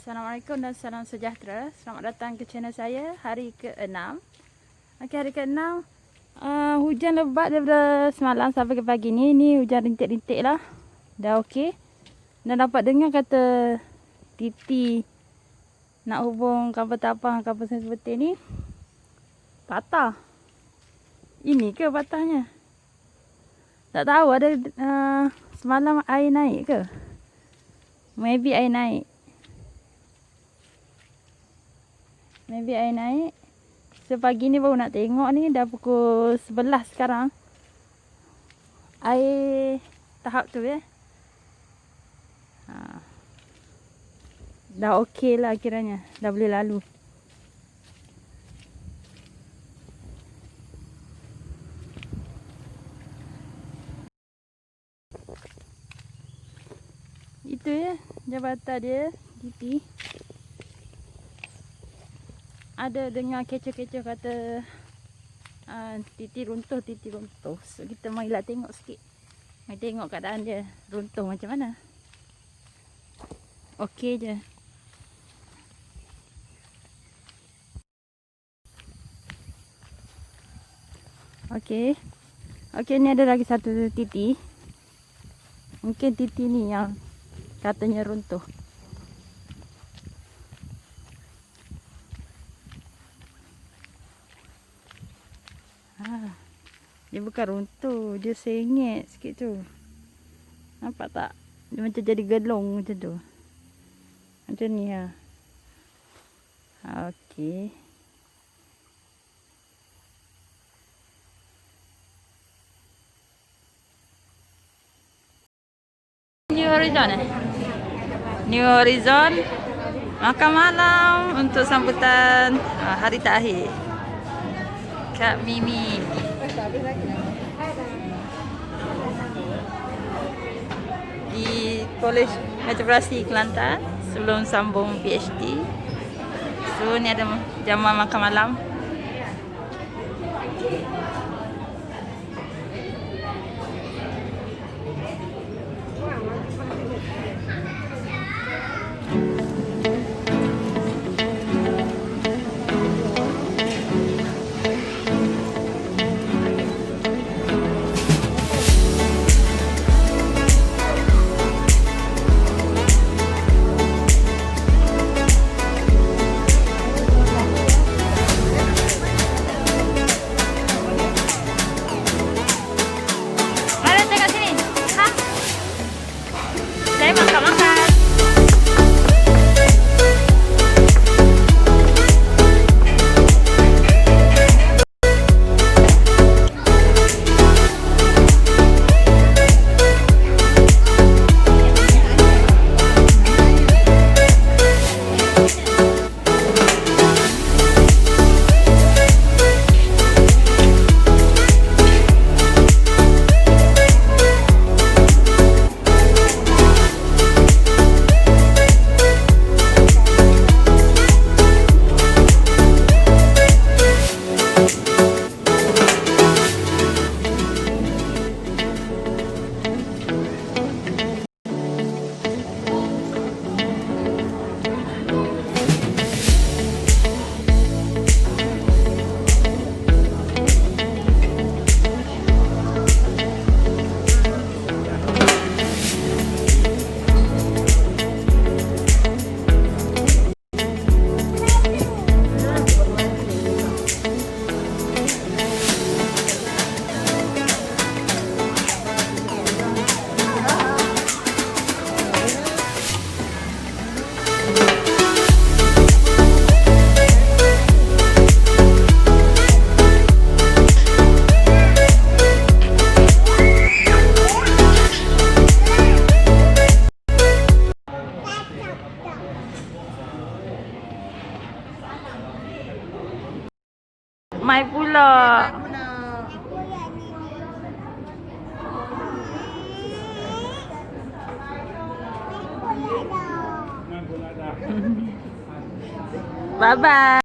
Assalamualaikum dan salam sejahtera. Selamat datang ke channel saya hari ke-6. Okey, hari ke-6 hujan lebat daripada semalam sampai ke pagi ni. Ni hujan rintik-rintik lah. Dah okey. Dan dapat dengar kata Titi nak hubung kapal tapang kapal seperti ni patah. Ini ke patahnya? Tak tahu ada semalam air naik ke? Maybe air naik. So pagi ni baru nak tengok ni. Dah pukul 11 sekarang. Air tahap tu ya. Dah okey lah kiranya. Dah boleh lalu. Itu ya jabatan dia Titi. Ada dengar kecoh-kecoh kata Titi runtuh. So kita marilah tengok sikit. Mari tengok keadaan dia runtuh macam mana. Okey je. Okey ni ada lagi satu Titi. Mungkin Titi ni yang katanya runtuh. Dia bukan runtuh, dia sengit sikit tu. Nampak tak? Dia macam jadi gelong macam tu. Macam ni lah. Okey. New Horizon New Horizon makan malam untuk sambutan hari terakhir Kak Mimi. Di Kolej Metropolitan Kelantan sebelum sambung PhD. So ni ada jamuan makan malam. Mai pula. Bye bye.